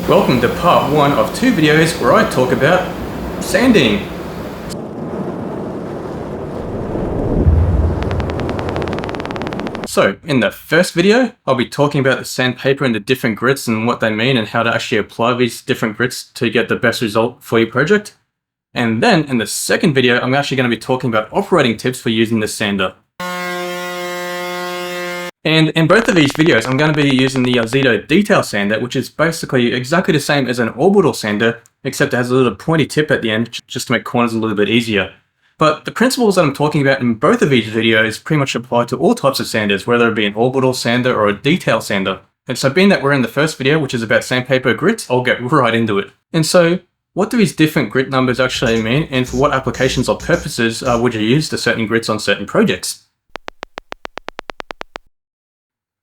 Welcome to part 1 of 2 videos where I talk about sanding. So, in the first video, I'll be talking about the sandpaper and the different grits and what they mean and how to actually apply these different grits to get the best result for your project. And then, in the second video, I'm actually going to be talking about operating tips for using the sander. And in both of these videos, I'm going to be using the Ozito Detail Sander, which is basically exactly the same as an orbital sander, except it has a little pointy tip at the end just to make corners a little bit easier. But the principles that I'm talking about in both of these videos pretty much apply to all types of sanders, whether it be an orbital sander or a detail sander. And so being that we're in the first video, which is about sandpaper grits, I'll get right into it. And so what do these different grit numbers actually mean, and for what applications or purposes would you use the certain grits on certain projects?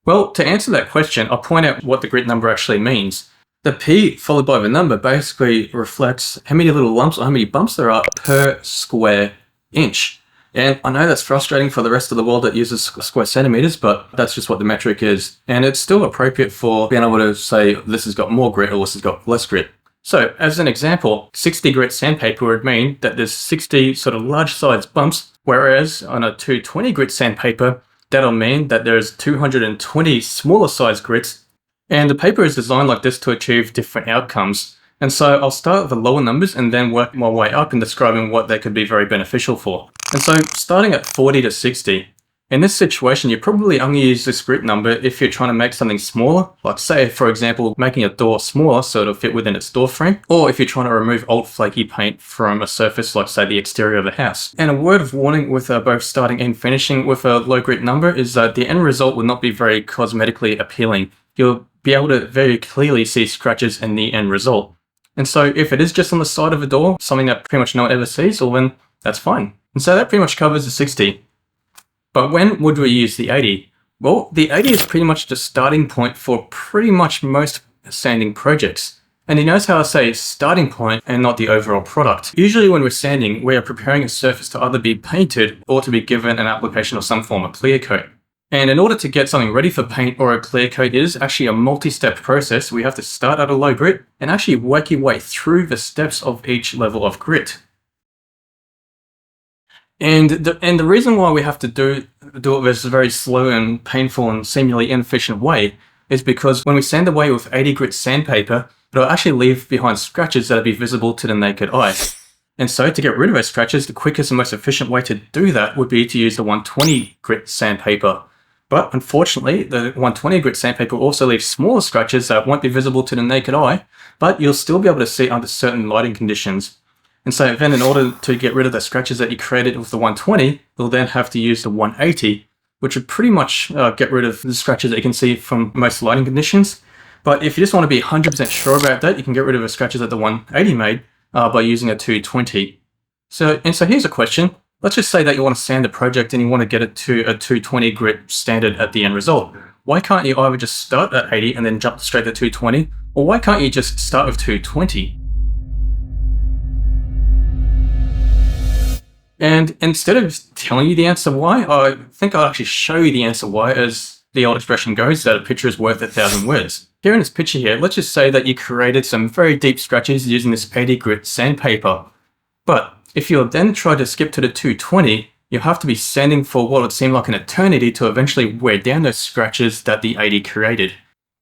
Well, to answer that question, I'll point out what the grit number actually means. The P followed by the number basically reflects how many little lumps or how many bumps there are per square inch. And I know that's frustrating for the rest of the world that uses square centimeters, but that's just what the metric is. And it's still appropriate for being able to say this has got more grit or this has got less grit. So as an example, 60 grit sandpaper would mean that there's 60 sort of large size bumps, whereas on a 220 grit sandpaper, that'll mean that there's 220 smaller size grits, and the paper is designed like this to achieve different outcomes. And so I'll start with the lower numbers and then work my way up in describing what they could be very beneficial for. And so starting at 40 to 60, in this situation, you probably only use this grit number if you're trying to make something smaller, like say, for example, making a door smaller so it'll fit within its door frame, or if you're trying to remove old flaky paint from a surface like say the exterior of a house. And a word of warning with both starting and finishing with a low grit number is that the end result will not be very cosmetically appealing. You'll be able to very clearly see scratches in the end result. And so if it is just on the side of a door, something that pretty much no one ever sees, well then that's fine. And so that pretty much covers the 60. But when would we use the 80? Well, the 80 is pretty much the starting point for pretty much most sanding projects. And you notice how I say starting point and not the overall product. Usually when we're sanding, we are preparing a surface to either be painted or to be given an application of some form of clear coat. And in order to get something ready for paint or a clear coat, it is actually a multi-step process. We have to start at a low grit and actually work your way through the steps of each level of grit. And the reason why we have to do it this very slow and painful and seemingly inefficient way is because when we sand away with 80 grit sandpaper, it'll actually leave behind scratches that'll be visible to the naked eye. And so to get rid of those scratches, the quickest and most efficient way to do that would be to use the 120 grit sandpaper. But unfortunately, the 120 grit sandpaper also leaves smaller scratches that won't be visible to the naked eye, but you'll still be able to see under certain lighting conditions. And so then in order to get rid of the scratches that you created with the 120, you'll then have to use the 180, which would pretty much get rid of the scratches that you can see from most lighting conditions. But if you just want to be 100% sure about that, you can get rid of the scratches that the 180 made by using a 220. So here's a question. Let's just say that you want to sand a project and you want to get it to a 220 grit standard at the end result. Why can't you either just start at 80 and then jump straight to 220? Or why can't you just start with 220? And instead of telling you the answer why, I think I'll actually show you the answer why, as the old expression goes, that a picture is worth 1,000 words. Here in this picture here, let's just say that you created some very deep scratches using this 80 grit sandpaper. But if you then try to skip to the 220, you'll have to be sanding for what would seem like an eternity to eventually wear down those scratches that the 80 created.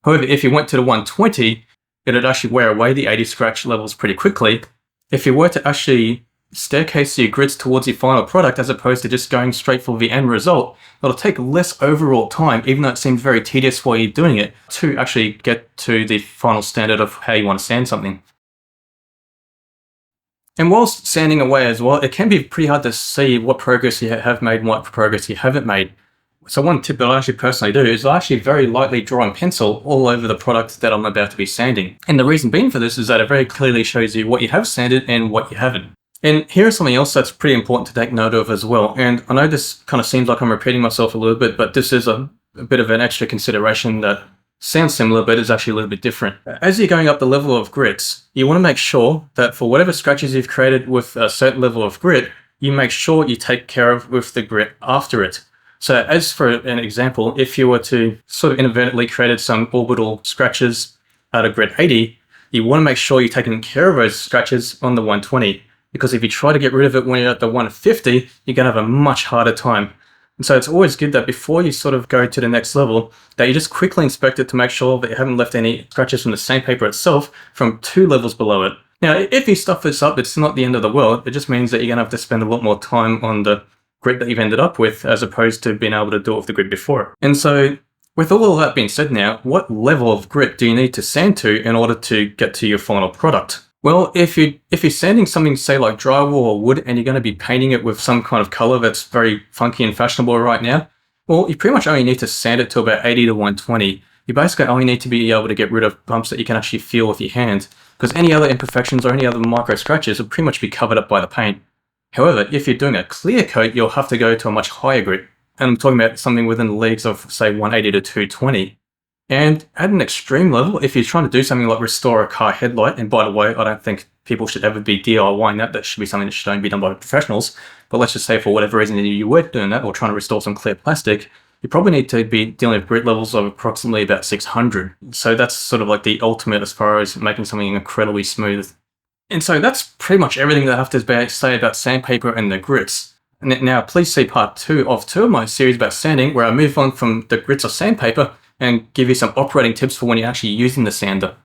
However, if you went to the 120, it'd actually wear away the 80 scratch levels pretty quickly. If you were to actually staircase your grits towards your final product as opposed to just going straight for the end result, it'll take less overall time, even though it seems very tedious while you're doing it, to actually get to the final standard of how you want to sand something. And whilst sanding away as well, it can be pretty hard to see what progress you have made and what progress you haven't made. So one tip that I actually personally do is I actually very lightly draw in pencil all over the product that I'm about to be sanding. And the reason being for this is that it very clearly shows you what you have sanded and what you haven't. And here's something else that's pretty important to take note of as well. And I know this kind of seems like I'm repeating myself a little bit, but this is a bit of an extra consideration that sounds similar, but is actually a little bit different. As you're going up the level of grits, you want to make sure that for whatever scratches you've created with a certain level of grit, you make sure you take care of with the grit after it. So as for an example, if you were to sort of inadvertently created some orbital scratches at a grit 80, you want to make sure you're taking care of those scratches on the 120, because if you try to get rid of it when you're at the 150, you're going to have a much harder time. And so it's always good that before you sort of go to the next level, that you just quickly inspect it to make sure that you haven't left any scratches from the sandpaper itself from 2 levels below it. Now, if you stuff this up, it's not the end of the world. It just means that you're going to have to spend a lot more time on the grit that you've ended up with, as opposed to being able to do it with the grit before. And so with all of that being said now, what level of grit do you need to sand to in order to get to your final product? Well, if you're sanding something, say like drywall or wood, and you're going to be painting it with some kind of color that's very funky and fashionable right now, well, you pretty much only need to sand it to about 80 to 120. You basically only need to be able to get rid of bumps that you can actually feel with your hand, because any other imperfections or any other micro scratches will pretty much be covered up by the paint. However, if you're doing a clear coat, you'll have to go to a much higher grit. And I'm talking about something within the leagues of, say, 180 to 220. And at an extreme level, if you're trying to do something like restore a car headlight, and by the way, I don't think people should ever be DIYing that. That should be something that should only be done by professionals. But let's just say for whatever reason you were doing that or trying to restore some clear plastic, you probably need to be dealing with grit levels of approximately about 600. So that's sort of like the ultimate as far as making something incredibly smooth. And so that's pretty much everything that I have to say about sandpaper and the grits. And now please see part 2 of my series about sanding, where I move on from the grits of sandpaper and give you some operating tips for when you're actually using the sander.